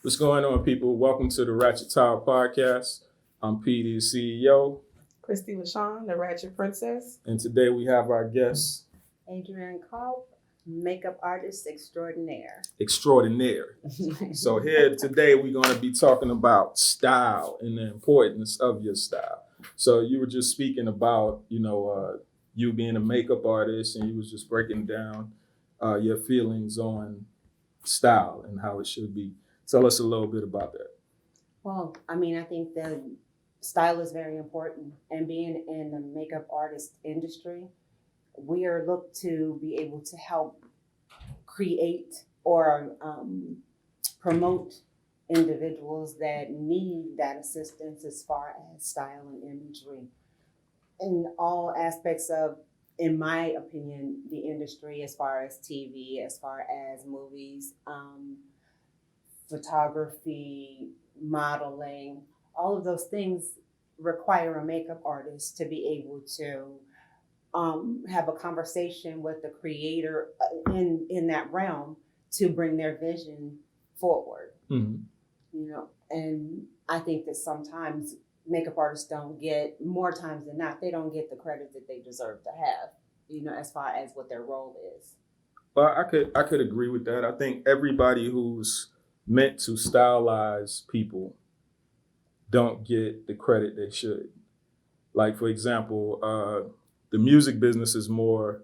What's going on, people? Welcome to the Rachett podcast. I'm P, the CEO. Christy LaShawn, the Rachett Princess. And today we have our guest, Adrienne Culp, makeup artist extraordinaire. So here today we're going to be talking about style and the importance of your style. So you were just speaking about, you being a makeup artist, and you was just breaking down your feelings on style and how it should be. Tell us a little bit about that. Well, I think the style is very important. And being in the makeup artist industry, we are looked to be able to help create or promote individuals that need that assistance as far as style and imagery. In all aspects of, in my opinion, the industry, as far as TV, as far as movies, photography, modeling, all of those things require a makeup artist to be able to have a conversation with the creator in that realm to bring their vision forward. Mm-hmm. And I think that sometimes makeup artists don't get, more times than not, they don't get the credit that they deserve to have, as far as what their role is. Well, I could agree with that. I think everybody who's meant to stylize people don't get the credit they should. Like, for example, the music business is more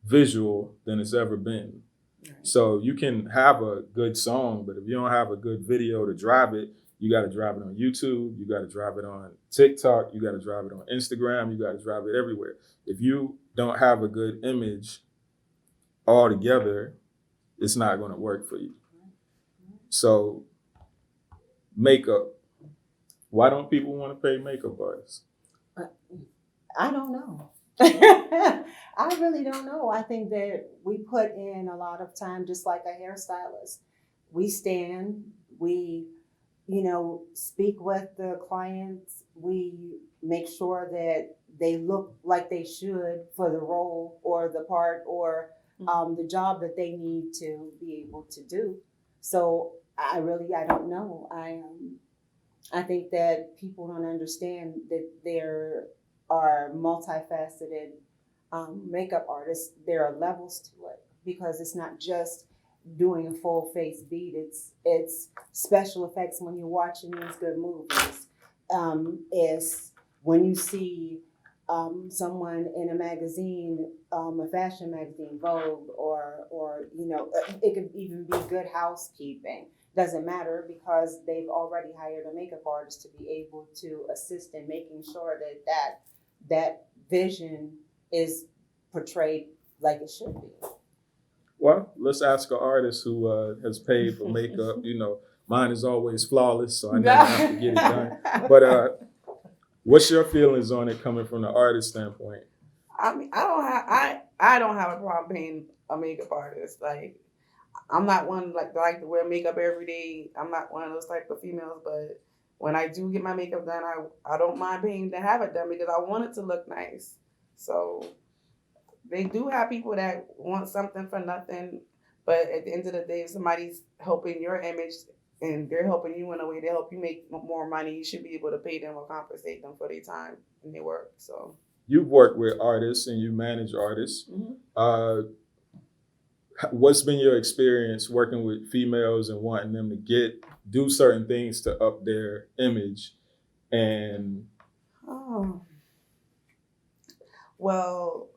visual than it's ever been. Right. So you can have a good song, but if you don't have a good video to drive it, you got to drive it on YouTube, you got to drive it on TikTok, you got to drive it on Instagram, you got to drive it everywhere. If you don't have a good image altogether, it's not going to work for you. So makeup, why don't people want to pay makeup artists? I don't know. I really don't know. I think that we put in a lot of time, just like a hairstylist. We stand, we, speak with the clients. We make sure that they look like they should for the role or the part or the job that they need to be able to do. So I don't know. I think that people don't understand that there are multifaceted makeup artists. There are levels to it because it's not just doing a full face beat. It's special effects when you're watching these good movies. It's when you see someone in a magazine, a fashion magazine, Vogue, or it could even be Good Housekeeping. Doesn't matter because they've already hired a makeup artist to be able to assist in making sure that vision is portrayed like it should be. Well, let's ask an artist who has paid for makeup. Mine is always flawless, so I never have to get it done. But what's your feelings on it coming from the artist standpoint? I don't have a problem paying a makeup artist. Like, I'm not one like to wear makeup every day. I'm not one of those type of females, but when I do get my makeup done, I don't mind paying to have it done because I want it to look nice. So they do have people that want something for nothing, but at the end of the day, if somebody's helping your image and they're helping you in a way to help you make more money, you should be able to pay them or compensate them for their time and their work. So you've worked with artists and you manage artists. Mm-hmm. What's been your experience working with females and wanting them to do certain things to up their image? And well,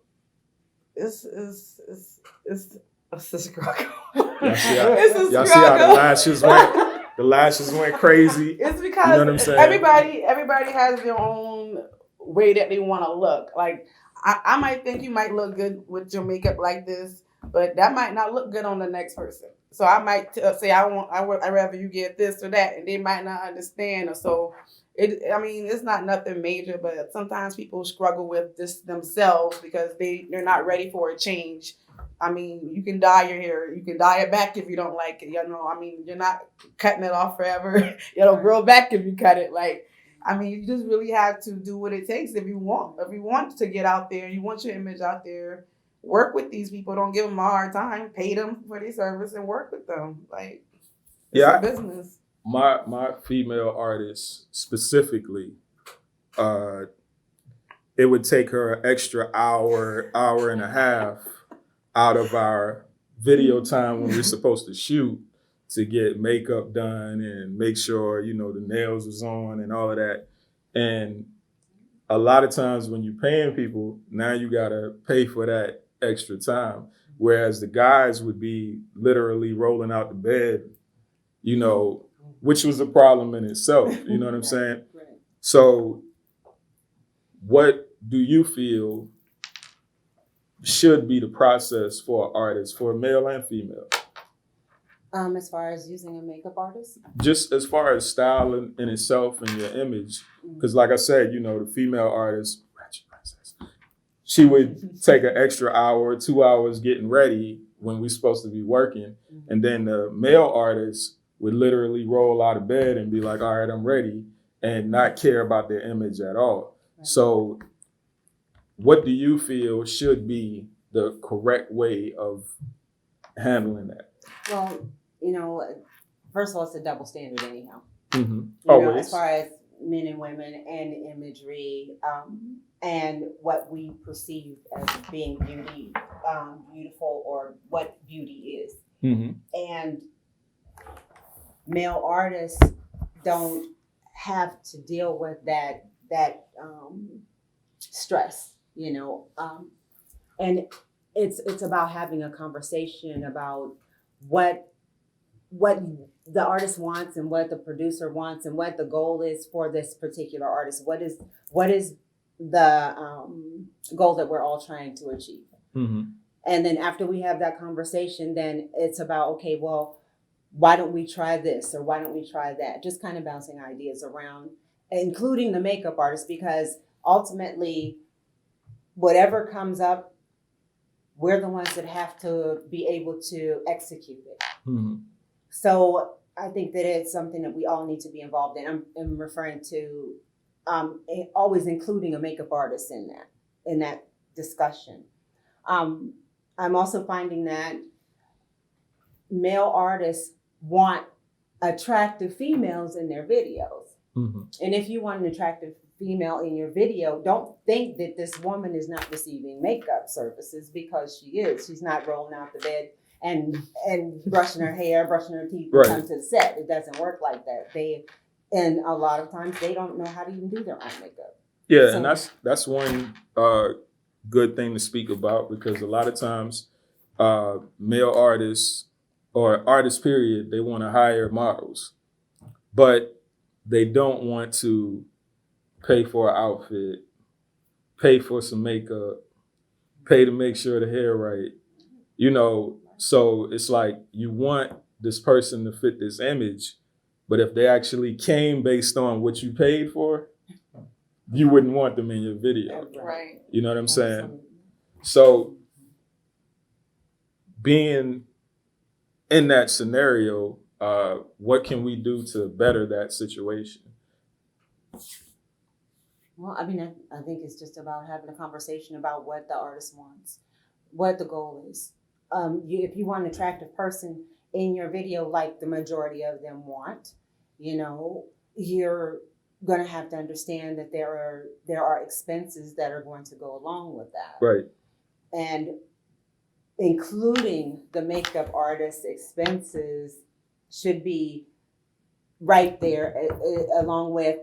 it's a struggle. It's a struggle. Y'all see how the lashes went crazy. It's because everybody has their own way that they want to look. Like I might think you might look good with your makeup like this, but that might not look good on the next person. So I might say I'd rather you get this or that, and they might not understand. Or so it's not nothing major, but sometimes people struggle with this themselves because they're not ready for a change. You can dye your hair, you can dye it back if you don't like it. You're not cutting it off forever. It'll grow back if you cut it. You just really have to do what it takes if you want to get out there, you want your image out there. Work with these people. Don't give them a hard time. Pay them for their service and work with them. It's a business. my female artist specifically, it would take her an extra hour and a half out of our video time when we're supposed to shoot to get makeup done and make sure, the nails is on and all of that. And a lot of times when you're paying people, now you gotta pay for that extra time. Whereas the guys would be literally rolling out the bed, which was a problem in itself. You know what I'm saying? Right. So what do you feel should be the process for artists, for male and female? As far as using a makeup artist? Just as far as style in itself and your image, because like I said, the female artist, Rachett Princess, she would take an extra hour, 2 hours getting ready when we're supposed to be working. And then the male artist would literally roll out of bed and be like, all right, I'm ready, and not care about their image at all. Right. So what do you feel should be the correct way of handling that? Well, first of all, it's a double standard anyhow. Always. As far as men and women and imagery, and what we perceive as being beautiful, or what beauty is. And male artists don't have to deal with that stress, and it's about having a conversation about what the artist wants and what the producer wants and what the goal is for this particular artist. What is the goal that we're all trying to achieve? And then after we have that conversation, then it's about, okay, well, why don't we try this or why don't we try that? Just kind of bouncing ideas around, including the makeup artist, because ultimately, whatever comes up, we're the ones that have to be able to execute it. So I think that it's something that we all need to be involved in. I'm referring to always including a makeup artist in that discussion. I'm also finding that male artists want attractive females in their videos. And if you want an attractive female in your video, don't think that this woman is not receiving makeup services, because she is. She's not rolling out the bed and brushing her hair, brushing her teeth, and come to the set. It doesn't work like that. And a lot of times they don't know how to even do their own makeup. Yeah, so, and that's one good thing to speak about, because a lot of times male artists or artists period, they want to hire models, but they don't want to pay for an outfit, pay for some makeup, pay to make sure the hair right, so it's like you want this person to fit this image, but if they actually came based on what you paid for, you wouldn't want them in your video. Right. You know what I'm saying? So being in that scenario, what can we do to better that situation? Well, I think it's just about having a conversation about what the artist wants, what the goal is. If you want an attractive person in your video, like the majority of them want, you're going to have to understand that there are expenses that are going to go along with that. Right. And including the makeup artist expenses should be right there, along with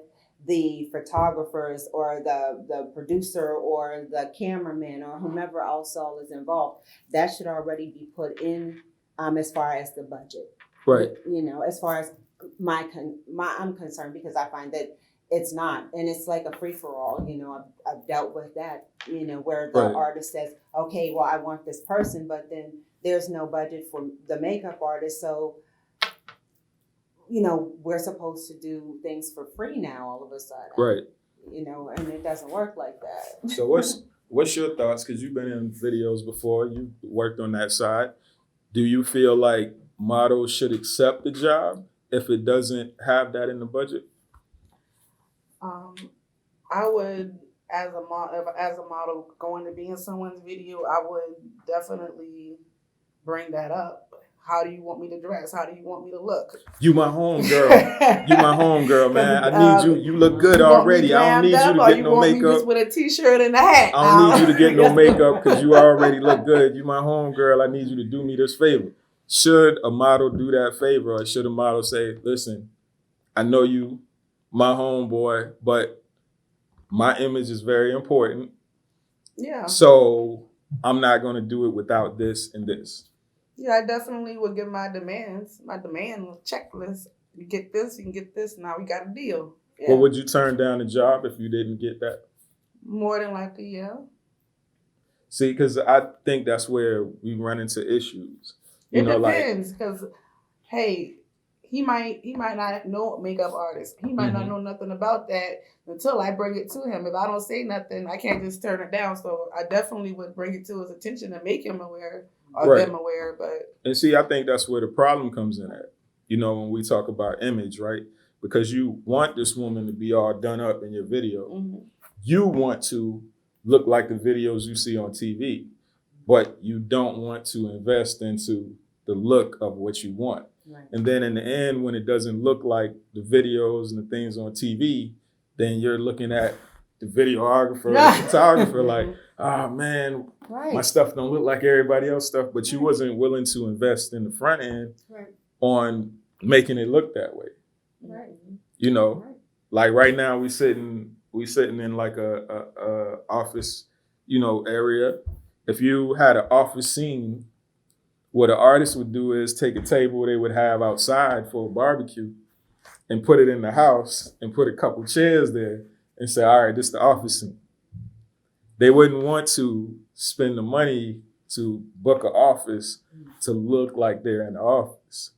the photographers or the producer or the cameraman or whomever else all is involved. That should already be put in as far as the budget. Right. As far as I'm concerned, because I find that it's not, and it's like a free for all. I've dealt with that. Where the artist says, "Okay, well, I want this person," but then there's no budget for the makeup artist, so we're supposed to do things for free now all of a sudden. Right. And it doesn't work like that. So what's your thoughts? Because you've been in videos before, you worked on that side. Do you feel like models should accept the job if it doesn't have that in the budget? I would, as a model going to be in someone's video, I would definitely bring that up. how do you want me to dress? How do you want me to look? You my home girl. You my home girl, man. I need you. You look good you want me already. I don't need glammed you to up, or get you no want me makeup. just with a t-shirt and a hat? I don't need you to get no makeup because you already look good. You my home girl. I need you to do me this favor. Should a model do that favor, or should a model say, listen, I know you my homeboy, but my image is very important. Yeah. So I'm not going to do it without this and this. Yeah, I definitely would give my demand checklist. You get this, you can get this. Now we got a deal. Yeah. Well, would you turn down the job if you didn't get that? More than likely, yeah. See, because I think that's where we run into issues. It depends, because hey, he might not know makeup artist. He might not know nothing about that until I bring it to him. If I don't say nothing, I can't just turn it down. So I definitely would bring it to his attention and make him aware or them aware. And see, I think that's where the problem comes in at. You know, when we talk about image, right? Because you want this woman to be all done up in your video. Mm-hmm. You want to look like the videos you see on TV, but you don't want to invest into the look of what you want. Right. And then in the end, when it doesn't look like the videos and the things on TV, then you're looking at the videographer or the photographer like, oh man, my stuff don't look like everybody else's stuff, but you wasn't willing to invest in the front end on making it look that way. Right. You know, like right now we sitting in like a office, you know, area. If you had an office scene, what an artist would do is take a table they would have outside for a barbecue and put it in the house and put a couple chairs there and say, all right, this is the office scene. They wouldn't want to spend the money to book an office to look like they're in the office.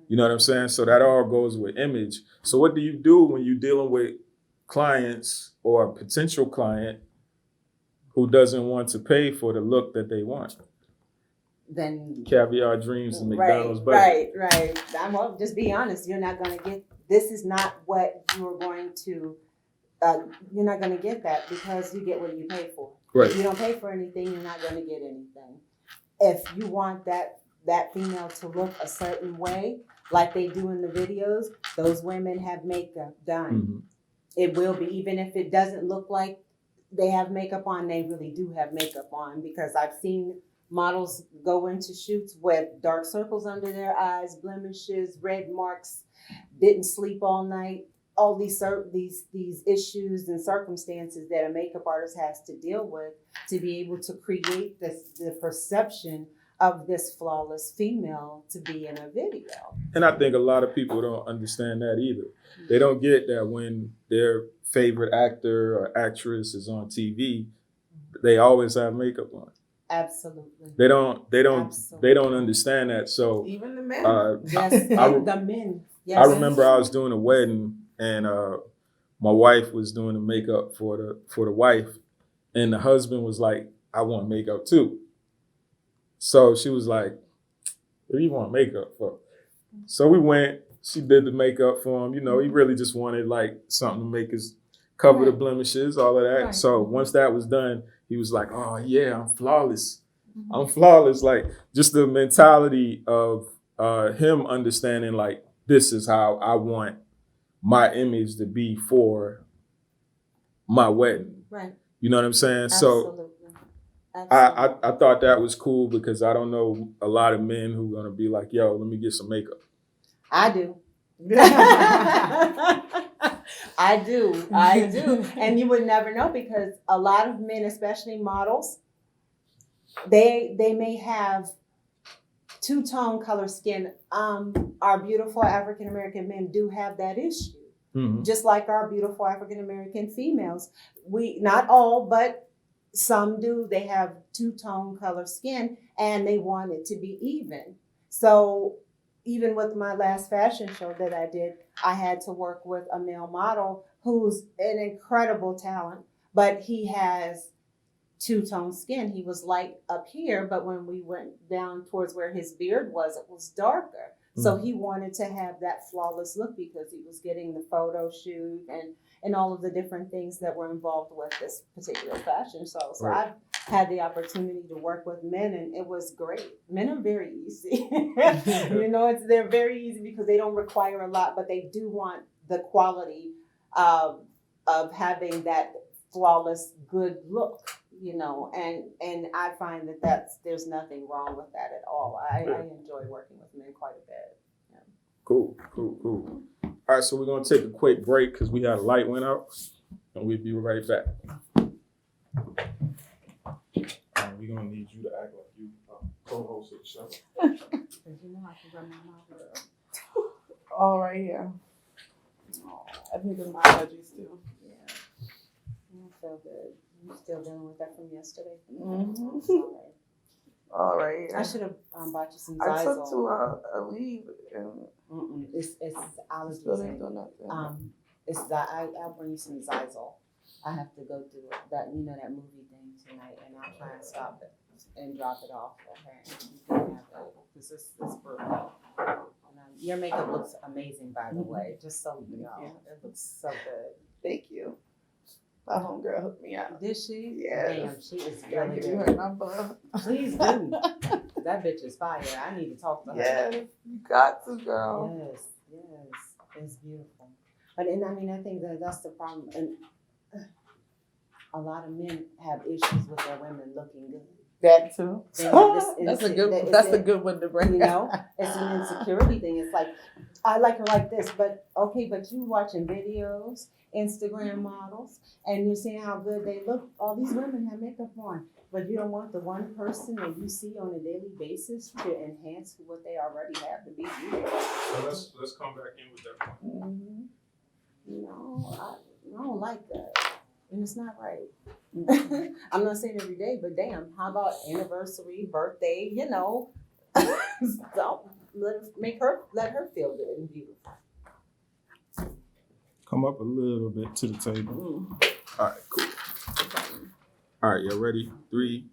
You know what I'm saying? So that all goes with image. So what do you do when you're dealing with clients or a potential client who doesn't want to pay for the look that they want? Then caviar dreams and McDonald's budget. Right. I'm gonna just be honest. You're not going to get. This is not what you're going to. You're not going to get that because you get what you pay for. Right. If you don't pay for anything, you're not going to get anything. If you want that female to look a certain way, like they do in the videos, those women have makeup done. Mm-hmm. It will be, even if it doesn't look like they have makeup on, they really do have makeup on, because I've seen models go into shoots with dark circles under their eyes, blemishes, red marks, didn't sleep all night, all these issues and circumstances that a makeup artist has to deal with to be able to create the perception of this flawless female to be in a video. And I think a lot of people don't understand that either. They don't get that when their favorite actor or actress is on TV, they always have makeup on. Absolutely. They don't understand that. So even the men. The men. Yes. I remember I was doing a wedding and my wife was doing the makeup for the wife, and the husband was like, I want makeup too. So she was like, what do you want makeup for? So we went, she did the makeup for him. You know, he really just wanted like something to make his cover the blemishes, all of that. Right. So once that was done, he was like, oh yeah, I'm flawless. Mm-hmm. I'm flawless. Like just the mentality of him understanding like, this is how I want my image to be for my wedding. Right. You know what I'm saying? Absolutely. So I thought that was cool because I don't know a lot of men who are going to be like, yo, let me get some makeup. I do. I do. And you would never know, because a lot of men, especially models, they may have two-tone color skin. Our beautiful African-American men do have that issue. Mm-hmm. Just like our beautiful African-American females. Not all, but some do. They have two-tone color skin and they want it to be even. So even with my last fashion show that I did, I had to work with a male model who's an incredible talent, but he has two-tone skin. He was light up here, but when we went down towards where his beard was, it was darker. So he wanted to have that flawless look because he was getting the photo shoot and all of the different things that were involved with this particular fashion show. So Right. I've had the opportunity to work with men, and it was great. Men are very easy. They're very easy because they don't require a lot, but they do want the quality of having that flawless, good look. And I find that there's nothing wrong with that at all. I enjoy working with men quite a bit. Yeah. Cool. All right, so we're gonna take a quick break because we had a light went out, and we'll be right back. We're gonna need you to act like you co-host of the show. Because I can run my mouth. All right here. Oh, I think it's my allergies too. Yeah. I don't feel good. I'm still dealing with that from yesterday. Mm-hmm. Sorry. All right. I should have bought you some I took Zizal. to a leave and It's still allergies. didn't do nothing. It's that I'll bring you some Zizal. I have to go through that that movie thing tonight, and I'll try and stop it and drop it off. Okay, you can have it because it's brutal. Your makeup looks amazing, by the way. Just so you know, it looks so good. Thank you. My homegirl hooked me up. Did she? Yes. Damn, she is Gotta really give you good. her number. Please do. That bitch is fire. I need to talk to her. Yes, you got to, girl. Yes, it's beautiful. But I think that's the problem, and a lot of men have issues with their women looking good. That too. They have this That's insecurity. a good one to bring. It's an insecurity thing. It's like, I like her like this, but you watching videos, Instagram models, and you're seeing how good they look. All these women have makeup on, but you don't want the one person that you see on a daily basis to enhance what they already have to be beautiful. So let's come back in with that point. Mm-hmm. I don't like that, and it's not right. I'm not saying every day, but damn, how about anniversary, birthday? So let her feel good and beautiful. Come up a little bit to the table. Mm. All right, cool. All right, y'all ready? 3,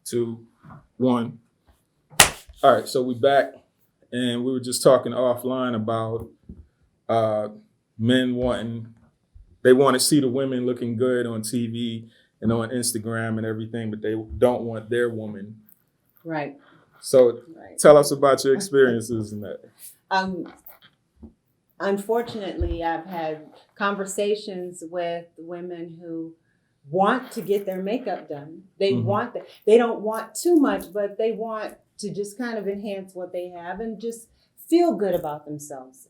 2, 1. All right, so we back, and we were just talking offline about men want to see the women looking good on TV and on Instagram and everything, but they don't want their woman. Right. So tell us about your experiences in that. Unfortunately, I've had conversations with women who want to get their makeup done. They want that. They don't want too much, but they want to just kind of enhance what they have and just feel good about themselves.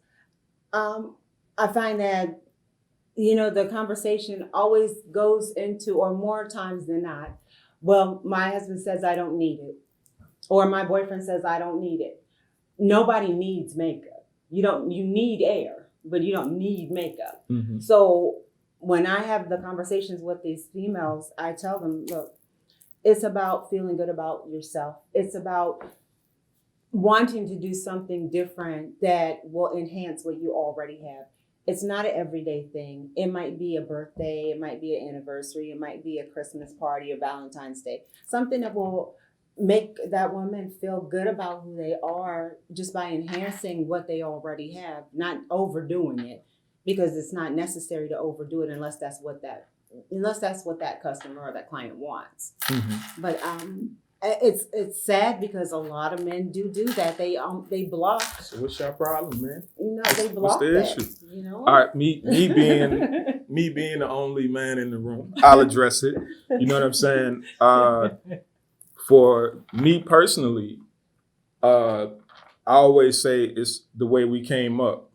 I find that, the conversation always goes into, or more times than not, well, my husband says I don't need it. Or my boyfriend says I don't need it. Nobody needs makeup. You need air, but you don't need makeup. Mm-hmm. So when I have the conversations with these females, I tell them, look, it's about feeling good about yourself. It's about wanting to do something different that will enhance what you already have. It's not an everyday thing. It might be a birthday, it might be an anniversary, it might be a Christmas party or Valentine's Day. Something that will make that woman feel good about who they are just by enhancing what they already have, not overdoing it, because it's not necessary to overdo it unless that's what that customer or that client wants. Mm-hmm. But it's sad because a lot of men do that. They block. So what's your problem, man? They block what's the that, issue? All right, me being the only man in the room, I'll address it. You know what I'm saying? For me personally, I always say it's the way we came up.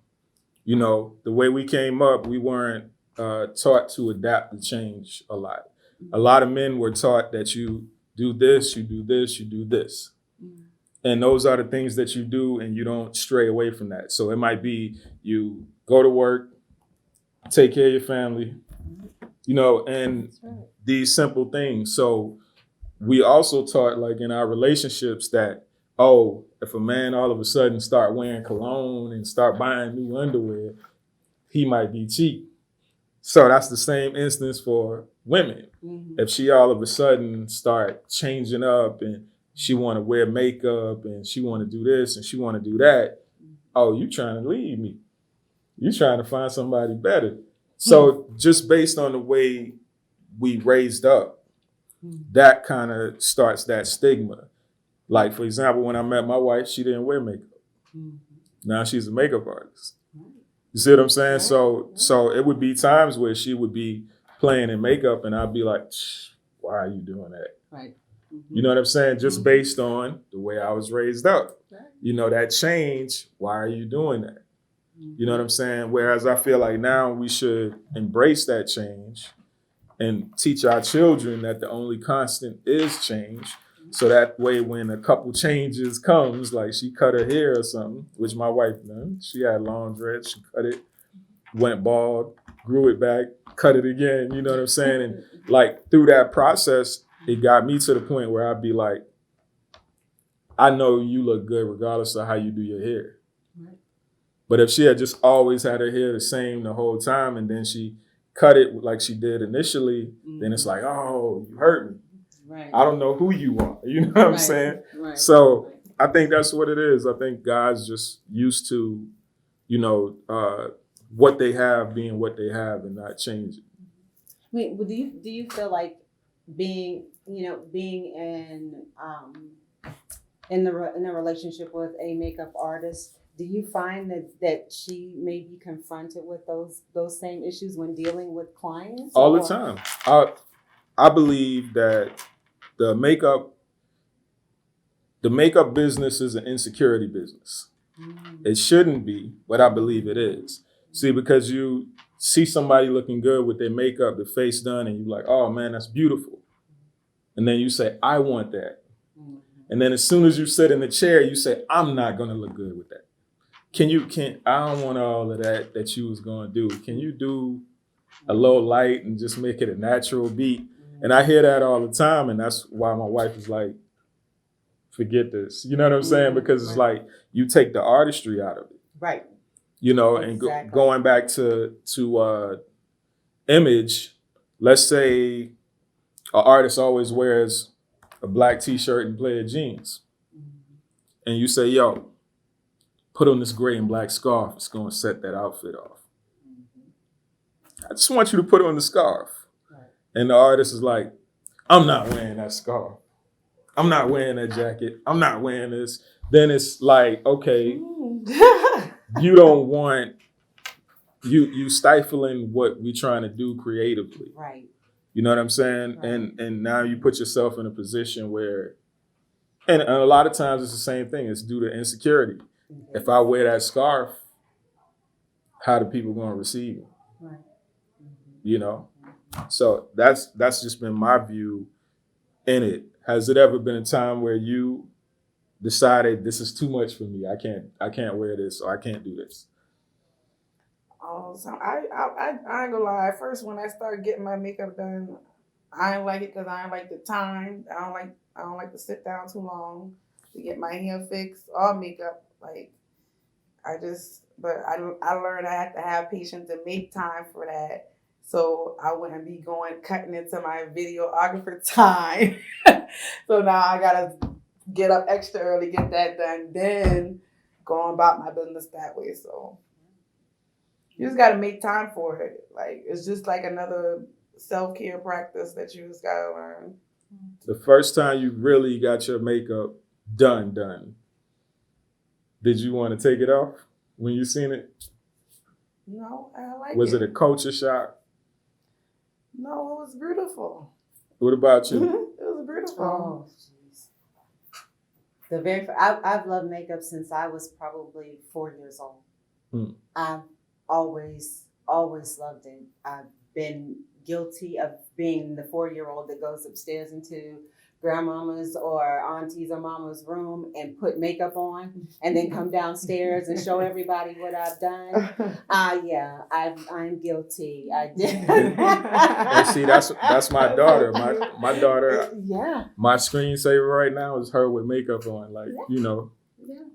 The way we came up, we weren't taught to adapt to change a lot. A lot of men were taught that you do this, you do this, you do this. And those are the things that you do, and you don't stray away from that. So it might be you go to work, take care of your family, and these simple things. So we also taught, like in our relationships, that, if a man all of a sudden start wearing cologne and start buying new underwear, he might be cheap. So that's the same instance for women. Mm-hmm. If she all of a sudden start changing up and she want to wear makeup and she want to do this and she want to do that, oh, you trying to leave me. You trying to find somebody better. So just based on the way we raised up, that kind of starts that stigma. Like, for example, when I met my wife, she didn't wear makeup. Now she's a makeup artist. You see what I'm saying? So it would be times where she would be playing in makeup and I'd be like, why are you doing that? Right. You know what I'm saying? Just based on the way I was raised up. You know, that change, why are you doing that? You know what I'm saying? Whereas I feel like now we should embrace that change and teach our children that the only constant is change. So that way when a couple changes comes, like she cut her hair or something, which my wife done, she had long dreads, she cut it, went bald, grew it back, cut it again, you know what I'm saying? And like through that process, it got me to the point where I'd be like, I know you look good regardless of how you do your hair. Right. But if she had just always had her hair the same the whole time and then she cut it like she did initially, then it's like, oh, you hurt me. Right. I don't know who you are. You know what I'm saying? Right. So I think that's what it is. I think God's just used to, you know, what they have being what they have and not changing. Wait, do you feel like being in a relationship with a makeup artist, do you find that she may be confronted with those same issues when dealing with clients? All the time. I believe that the makeup business is an insecurity business. It shouldn't be, but I believe it is. See, because you see somebody looking good with their makeup, the face done, and you're like, oh man, that's beautiful. And then you say, I want that. And then as soon as you sit in the chair, you say, I'm not gonna look good with that. I don't want all of that you was gonna do. Can you do a low light and just make it a natural beat? And I hear that all the time. And that's why my wife is like, forget this. You know what I'm saying? Because it's like, you take the artistry out of it. Right. You know, exactly. And going back to image, let's say an artist always wears a black t-shirt and pair of jeans. And you say, yo, put on this gray and black scarf. It's going to set that outfit off. I just want you to put on the scarf. Right. And the artist is like, I'm not wearing that scarf. I'm not wearing that jacket. I'm not wearing this. Then it's like, okay, you don't want, you stifling what we're trying to do creatively. Right. You know what I'm saying? Right. And now you put yourself in a position where, and a lot of times it's the same thing. It's due to insecurity. Mm-hmm. If I wear that scarf, how do people going to receive me? Right. Mm-hmm. You know? So that's just been my view in it. Has it ever been a time where you decided this is too much for me? I can't wear this or I can't do this? So I ain't gonna lie. At first, when I started getting my makeup done, I didn't like it because I didn't like the time. I don't like to sit down too long to get my hair fixed or makeup. But I learned I had to have patience and make time for that. So I wouldn't be cutting into my videographer time. So now I gotta get up extra early, get that done, then go about my business that way. So you just gotta make time for it. Like, it's just like another self-care practice that you just gotta learn. The first time you really got your makeup done, did you want to take it off when you seen it? No, I like it. Was it a culture shock? No, it was beautiful. What about you? It was beautiful. Oh, jeez. I've loved makeup since I was probably 4 years old. I've always loved it. I've been guilty of being the 4-year-old that goes upstairs into grandmama's or auntie's or mama's room and put makeup on and then come downstairs and show everybody what I've done. I'm guilty. I did. And see, that's my daughter. My daughter, my screensaver right now is her with makeup on,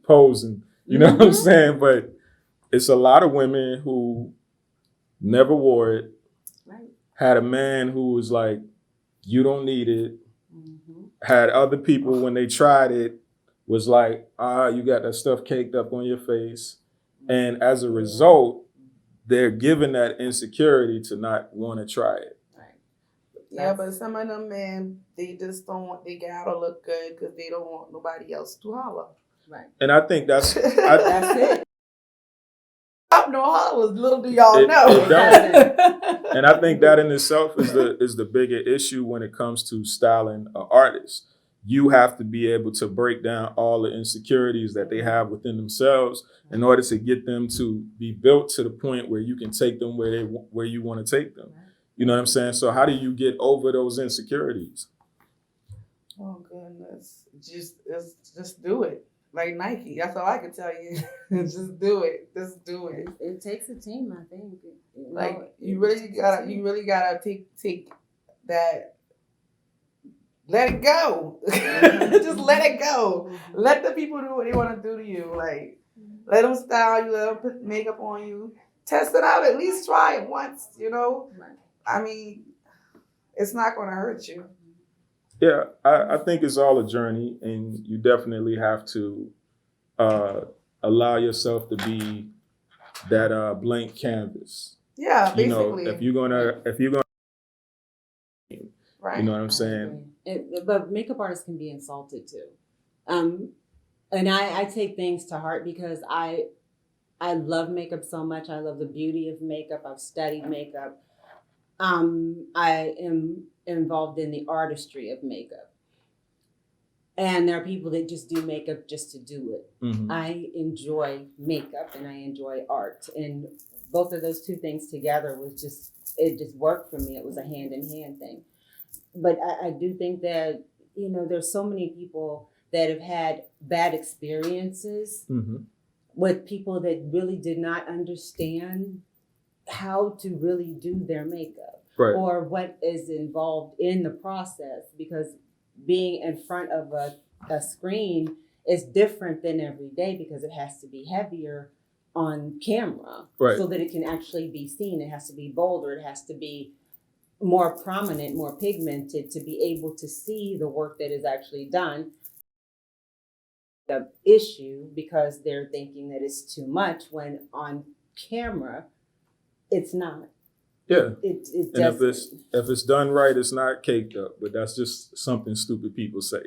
posing. You know what I'm saying? But it's a lot of women who never wore it, had a man who was like, you don't need it. Had other people, when they tried it, was like, you got that stuff caked up on your face. And as a result, they're given that insecurity to not want to try it. Yeah, but some of them men, they just don't want their gal to look good because they don't want nobody else to holler. Right. And I think that's That's it. Up no hollers, little do y'all know. It don't. And I think that in itself is the bigger issue when it comes to styling an artist. You have to be able to break down all the insecurities that they have within themselves in order to get them to be built to the point where you can take them where you want to take them. You know what I'm saying? So how do you get over those insecurities? Oh goodness, just do it. Like Nike, that's all I can tell you. Just do it. Just do it. It takes a team, I think. Like you really gotta take that. Let it go. Just let it go. Let the people do what they want to do to you. Like, let them style you. Let them put makeup on you. Test it out. At least try it once. You know. Right. I mean, it's not going to hurt you. Yeah, I think it's all a journey, and you definitely have to allow yourself to be that blank canvas. Yeah, basically. You know, if you're gonna, right. You know what I'm saying? But makeup artists can be insulted too, and I take things to heart because I love makeup so much. I love the beauty of makeup. I've studied makeup. I am involved in the artistry of makeup. And there are people that just do makeup just to do it. Mm-hmm. I enjoy makeup and I enjoy art. And both of those two things together it just worked for me. It was a hand in hand thing. But I do think that, you know, there's so many people that have had bad experiences mm-hmm. with people that really did not understand how to really do their makeup right. or what is involved in the process, because being in front of a screen is different than every day because it has to be heavier on camera right. so that it can actually be seen. It has to be bolder. It has to be more prominent, more pigmented to be able to see the work that is actually done. The issue because they're thinking that it's too much when on camera it's not. Yeah. And if it's done right, it's not caked up. But that's just something stupid people say.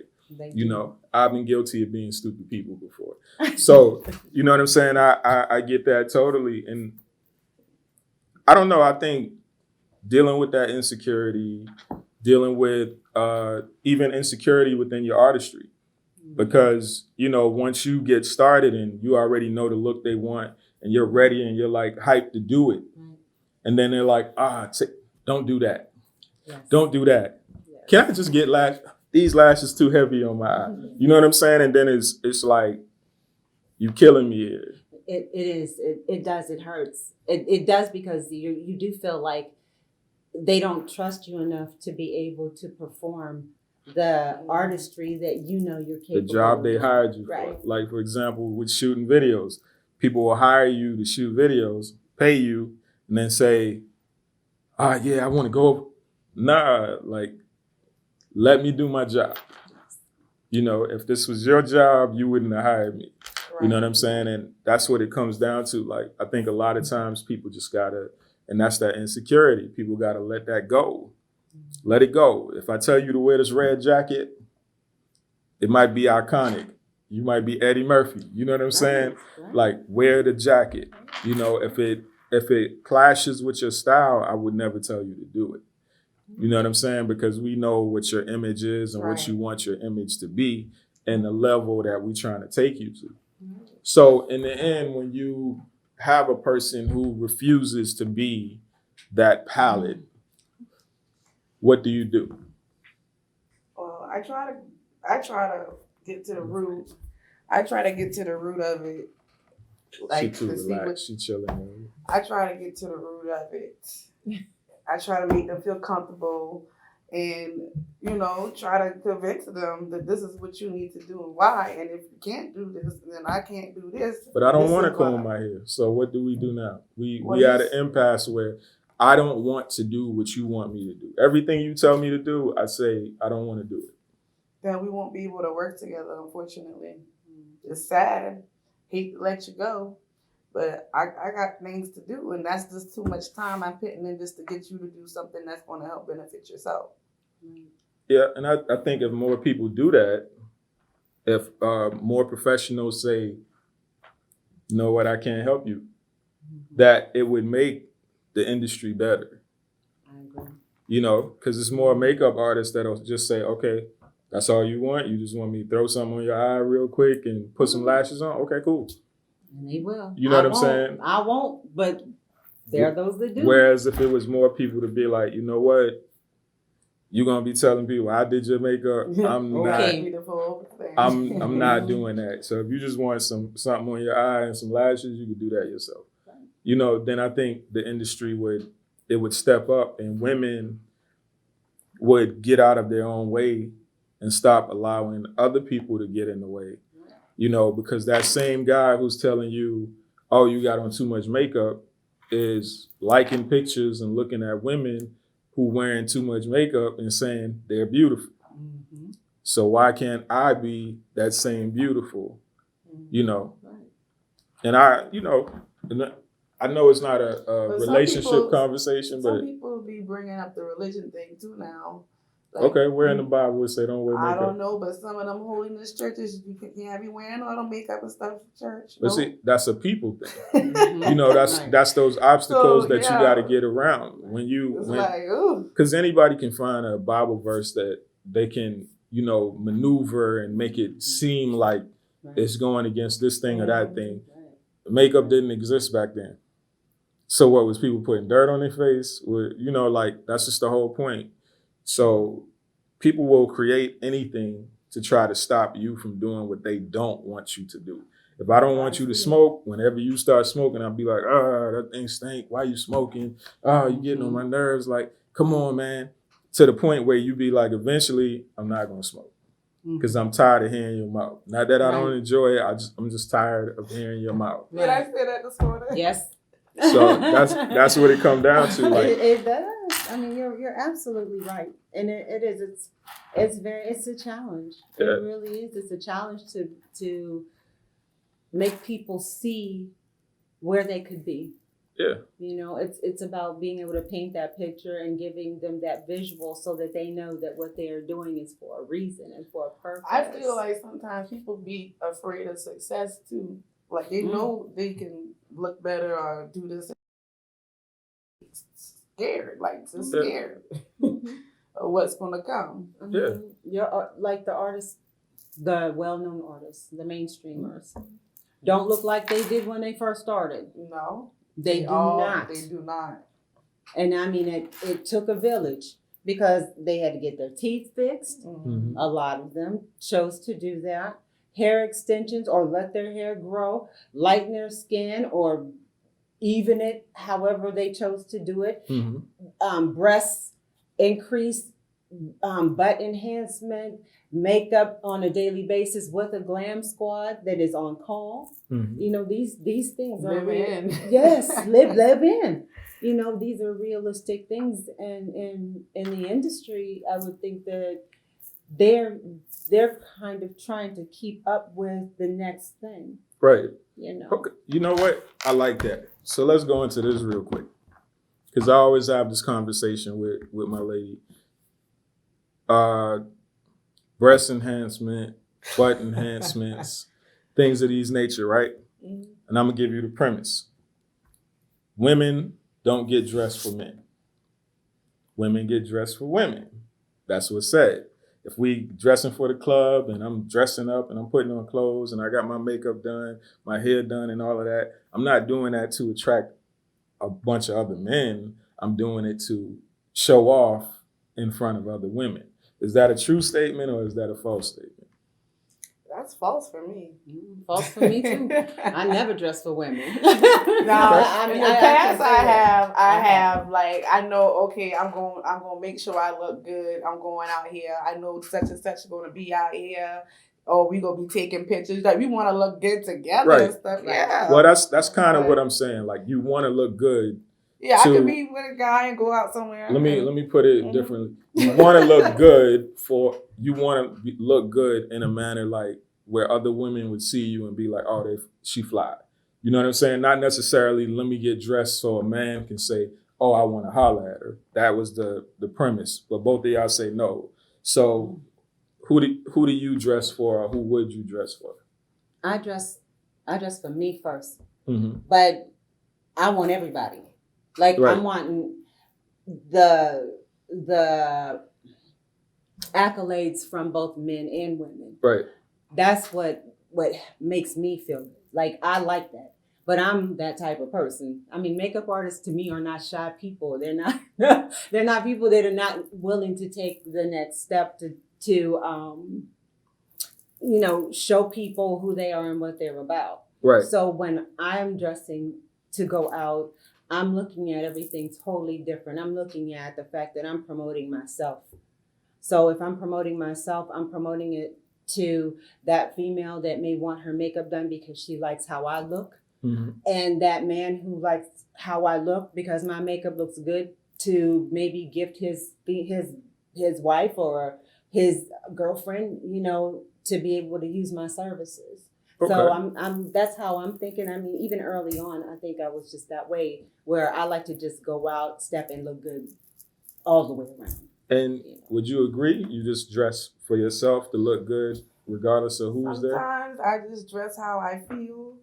You know, I've been guilty of being stupid people before. So, you know what I'm saying? I get that totally. And I don't know, I think dealing with that insecurity, dealing with even insecurity within your artistry. Because, you know, once you get started and you already know the look they want and you're ready and you're like hyped to do it. And then they're like, don't do that. Yes. Don't do that. Yes. Can I just get these lashes too heavy on my eye? You know what I'm saying? And then it's like, you killing me here. It is. It does. It hurts. It does because you do feel like they don't trust you enough to be able to perform the artistry that you know you're capable of. The job they hired you for. Like, for example, with shooting videos, people will hire you to shoot videos, pay you, and then say, yeah, I want to go. Nah, like, let me do my job. You know, if this was your job, you wouldn't have hired me. Right. You know what I'm saying? And that's what it comes down to. Like, I think a lot of times people just gotta, and that's that insecurity. People gotta let that go. Let it go. If I tell you to wear this red jacket, it might be iconic. You might be Eddie Murphy. You know what I'm saying? Right. Like, wear the jacket. You know, if it clashes with your style, I would never tell you to do it. You know what I'm saying? Because we know what your image is and what you want your image to be and the level that we're trying to take you to. So in the end, when you have a person who refuses to be that palette, what do you do? Well, I try to get to the root. I try to get to the root of it. Like, she too relaxed. She chilling. I try to get to the root of it. I try to make them feel comfortable and, you know, try to convince them that this is what you need to do and why. And if you can't do this, then I can't do this. But I don't want to comb my hair. So what do we do now? We at an impasse where I don't want to do what you want me to do. Everything you tell me to do, I say I don't want to do it. Then we won't be able to work together, unfortunately. It's sad. Hate to let you go. But I got things to do, and that's just too much time I'm putting in just to get you to do something that's going to help benefit yourself. Yeah, and I think if more people do that, if more professionals say, you know what, I can't help you, that it would make the industry better. I agree. You know, because it's more makeup artists that'll just say, okay, that's all you want. You just want me to throw something on your eye real quick and put some lashes on. Okay, cool. And they will. You know what I'm saying? I won't, but there are those that do. Whereas if it was more people to be like, you know what, you're gonna be telling people I did your makeup. I'm Okay. I'm not doing that. So if you just want something on your eye and some lashes, you could do that yourself. You know, then I think the industry would step up and women would get out of their own way and stop allowing other people to get in the way. You know, because that same guy who's telling you, oh, you got on too much makeup is liking pictures and looking at women who wearing too much makeup and saying they're beautiful. Mm-hmm. So why can't I be that same beautiful? You know, and I know it's not a relationship conversation, but some people be bringing up the religion thing too now. Like, okay, where in the Bible would say don't wear makeup? I don't know, but some of them holiness churches, you can't be wearing all the makeup and stuff for church. But see, that's a people thing. You know, that's those obstacles that you got to get around because anybody can find a Bible verse that they can, you know, maneuver and make it seem like it's going against this thing or that thing. Makeup didn't exist back then. So what was people putting dirt on their face? You know, like that's just the whole point. So people will create anything to try to stop you from doing what they don't want you to do. If I don't want you to smoke, whenever you start smoking, I'll be like, that thing stink. Why you smoking? You getting on my nerves. Like, come on, man. To the point where you be like, eventually, I'm not going to smoke because I'm tired of hearing your mouth. Not that I don't enjoy it. I'm just tired of hearing your mouth. Did I say that this morning? Yes. So that's what it comes down to. Like, it does. I mean, you're absolutely right, and it is. It's a challenge. It really is. It's a challenge to make people see where they could be. Yeah. You know, it's about being able to paint that picture and giving them that visual so that they know that what they are doing is for a reason and for a purpose. I feel like sometimes people be afraid of success too. Like they know they can look better or do this. Scared, like just scared of what's gonna come. Yeah. You're like the artists, the well-known artists, the mainstreamers, don't look like they did when they first started. No. They do not. They do not. And I mean, it took a village because they had to get their teeth fixed. Mm-hmm. A lot of them chose to do that. Hair extensions or let their hair grow, lighten their skin or even it however they chose to do it. Mm-hmm. Breasts increase, butt enhancement, makeup on a daily basis with a glam squad that is on call. Mm-hmm. You know, these things are live in. Yes, live in. You know, these are realistic things, and in the industry, I would think that they're kind of trying to keep up with the next thing. Right. You know. Okay. You know what? I like that. So let's go into this real quick, because I always have this conversation with my lady. Breast enhancement, butt enhancements, things of these nature, right? Mm-hmm. And I'm gonna give you the premise. Women don't get dressed for men. Women get dressed for women. That's what's said. If we dressing for the club and I'm dressing up and I'm putting on clothes and I got my makeup done, my hair done and all of that, I'm not doing that to attract a bunch of other men. I'm doing it to show off in front of other women. Is that a true statement or is that a false statement? That's false for me. False for me too. I never dress for women. In the past, I have like I know. Okay, I'm going make sure I look good. I'm going out here. I know such and such is going to be out here. Oh, we gonna be taking pictures. Like we want to look good together and stuff. Yeah. Well, that's kind of what I'm saying. Like you want to look good. Yeah, I could be with a guy and go out somewhere. Let me put it differently. You want to look good look good in a manner like where other women would see you and be like, oh, she fly. You know what I'm saying? Not necessarily let me get dressed so a man can say, oh, I want to holler at her. That was the premise. But both of y'all say no. So who do you dress for, or who would you dress for? I dress for me first, Mm-hmm. but I want everybody. Like Right. I'm wanting the accolades from both men and women. Right. That's what makes me feel good. Like I like that. But I'm that type of person. I mean, makeup artists to me are not shy people. They're not they're not people that are not willing to take the next step to show people who they are and what they're about. Right. So when I'm dressing to go out, I'm looking at everything totally different. I'm looking at the fact that I'm promoting myself. So if I'm promoting myself, I'm promoting it to that female that may want her makeup done because she likes how I look. Mm-hmm. And that man who likes how I look because my makeup looks good to maybe gift his wife or his girlfriend, to be able to use my services. Okay. So I'm that's how I'm thinking. I mean, even early on, I think I was just that way where I like to just go out, step and look good all the way around. And would you agree? You just dress for yourself to look good regardless of who's there? Sometimes I just dress how I feel.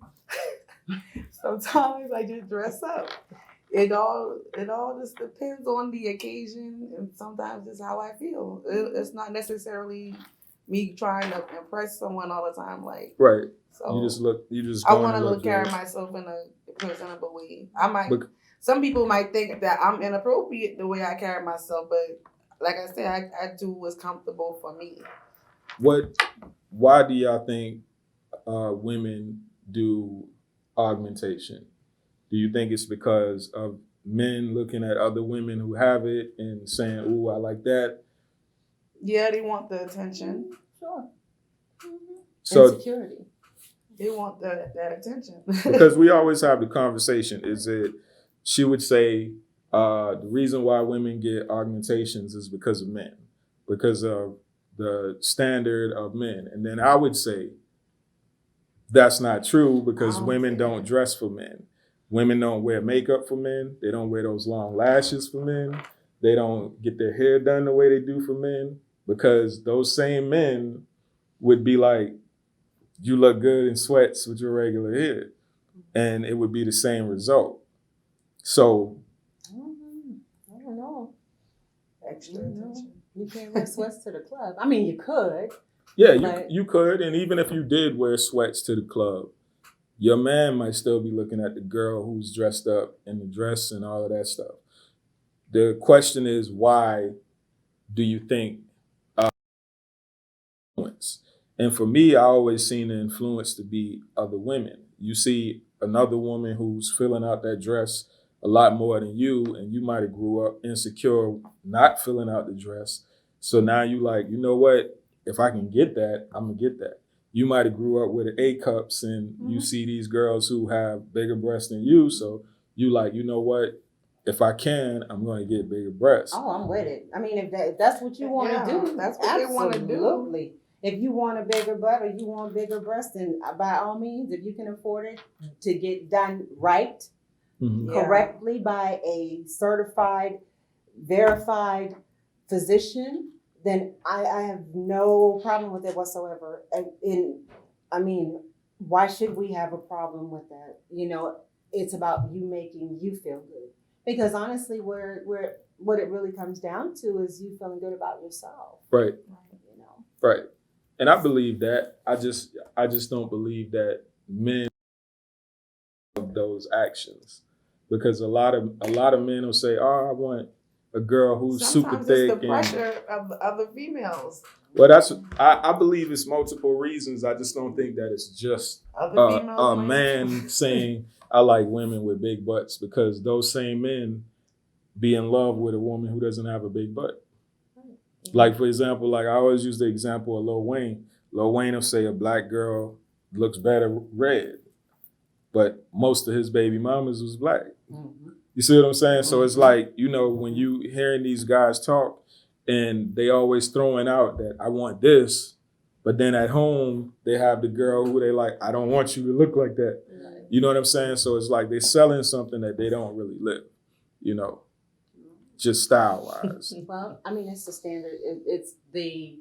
Sometimes I just dress up. It all just depends on the occasion, and sometimes it's how I feel. It's not necessarily me trying to impress someone all the time. Like right. So You just. I want to carry myself in a presentable way. Some people might think that I'm inappropriate the way I carry myself, but like I said, I do what's comfortable for me. Why do y'all think women do augmentation? Do you think it's because of men looking at other women who have it and saying, ooh, I like that? Yeah, they want the attention. Sure. Mm-hmm. So insecurity. They want that attention. Because we always have the conversation, she would say the reason why women get augmentations is because of men, because of the standard of men. And then I would say that's not true because women don't dress for men. Women don't wear makeup for men. They don't wear those long lashes for men. They don't get their hair done the way they do for men, because those same men would be like, you look good in sweats with your regular hair. And it would be the same result. So I don't know. Extra attention. You can't wear sweats to the club. I mean, you could. Yeah, you could. And even if you did wear sweats to the club, your man might still be looking at the girl who's dressed up in the dress and all of that stuff. The question is, why do you think influence? And for me, I always seen the influence to be other women. You see another woman who's filling out that dress a lot more than you, and you might have grew up insecure, not filling out the dress. So now you like, you know what? If I can get that, I'm gonna get that. You might have grew up with A cups, and you see these girls who have bigger breasts than you. So you like, you know what? If I can, I'm going to get bigger breasts. Oh, I'm with it. I mean, if that's what you want to do, that's what they want to do. Absolutely. If you want a bigger butt or you want bigger breasts, then by all means, if you can afford it to get done right, correctly by a certified, verified physician, then I have no problem with it whatsoever. I mean, why should we have a problem with that? It's about you making you feel good. Because honestly, what it really comes down to is you feeling good about yourself. Right. Right. And I believe that. I just don't believe that men have those actions, because a lot of men will say, "Oh, I want a girl who's super thick." It's the pressure of other females. Well, I believe it's multiple reasons. I just don't think that it's just a man saying, I like women with big butts, because those same men be in love with a woman who doesn't have a big butt. Like, for example, like I always use the example of Lil Wayne. Lil Wayne will say a black girl looks better red, but most of his baby mamas was black. Mm-hmm. You see what I'm saying? Mm-hmm. So it's like, when you hearing these guys talk and they always throwing out that I want this, but then at home they have the girl who they like, I don't want you to look like that. Right. You know what I'm saying? So it's like they're selling something that they don't really live, you know, just style wise. Well, I mean, it's the standard. It's the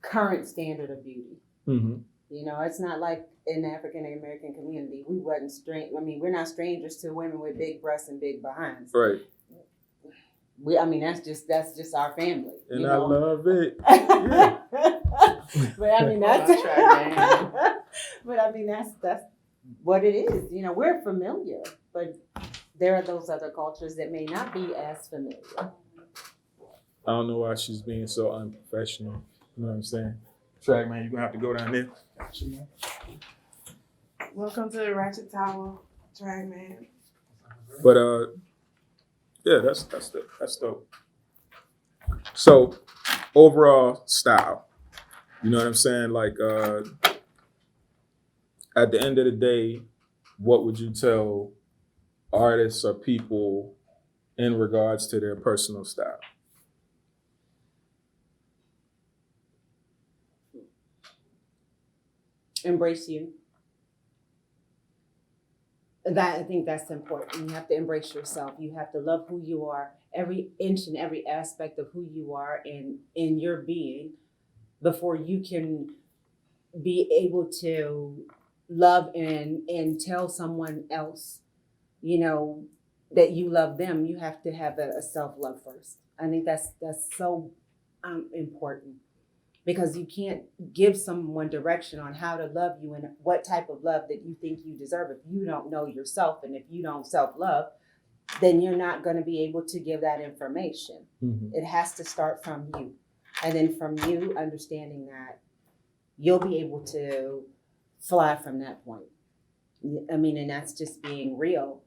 current standard of beauty. Mm-hmm. You know, it's not like in the African American community, we wasn't strange. I mean, we're not strangers to women with big breasts and big behinds. Right. I mean, that's just our family. And you I know? love it. But I mean, that's but I mean, that's what it is. You know, we're familiar, but there are those other cultures that may not be as familiar. I don't know why she's being so unprofessional. You know what I'm saying? Track man, you're gonna have to go down there. Welcome to the Rachett Tower, Drag Man. But yeah, that's dope. So overall style, you know what I'm saying? Like at the end of the day, what would you tell artists or people in regards to their personal style? Embrace you. I think that's important. You have to embrace yourself. You have to love who you are, every inch and every aspect of who you are in your being, before you can be able to love and tell someone else, you know, that you love them. You have to have a self-love first. I think that's so important. Because you can't give someone direction on how to love you and what type of love that you think you deserve. If you don't know yourself and if you don't self-love, then you're not going to be able to give that information. Mm-hmm. It has to start from you. And then from you understanding that, you'll be able to fly from that point. I mean, and that's just being real.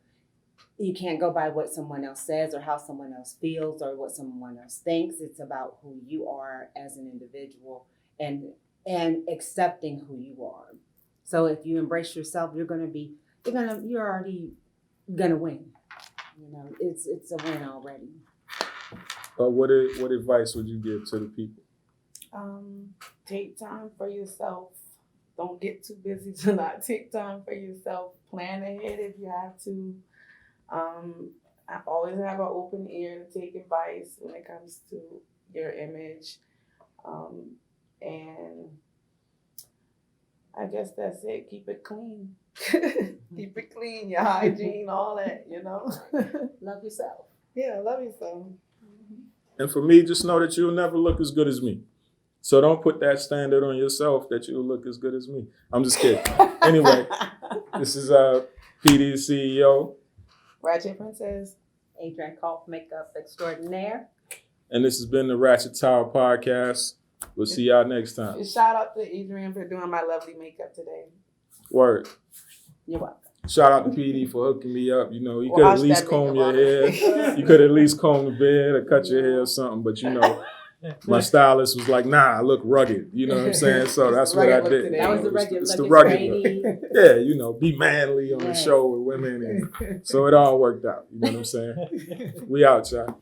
You can't go by what someone else says or how someone else feels or what someone else thinks. It's about who you are as an individual and accepting who you are. So if you embrace yourself, you're already gonna win. You know, it's a win already. What advice would you give to the people? Take time for yourself. Don't get too busy to not take time for yourself. Plan ahead if you have to. I always have an open ear to take advice when it comes to your image. And I guess that's it. Keep it clean. Keep it clean, your hygiene, all that, you know. Love yourself. Yeah, love yourself. And for me, just know that you'll never look as good as me. So don't put that standard on yourself that you'll look as good as me. I'm just kidding. Anyway, this is PD CEO. Rachett Princess. Adrian Kolf, makeup extraordinaire. And this has been the Rachett Tower Podcast. We'll see y'all next time. Shout out to Adrian for doing my lovely makeup today. Word. You're welcome. Shout out to PD for hooking me up. You know, you could at least comb your hair. You could at least comb the beard or cut your hair or something. But, you know, my stylist was like, nah, I look rugged. You know what I'm saying? So that's what I did. That was the regular It's look. the rugged look. Yeah, you know, be manly on the show with women. And so it all worked out. You know what I'm saying? We out, y'all.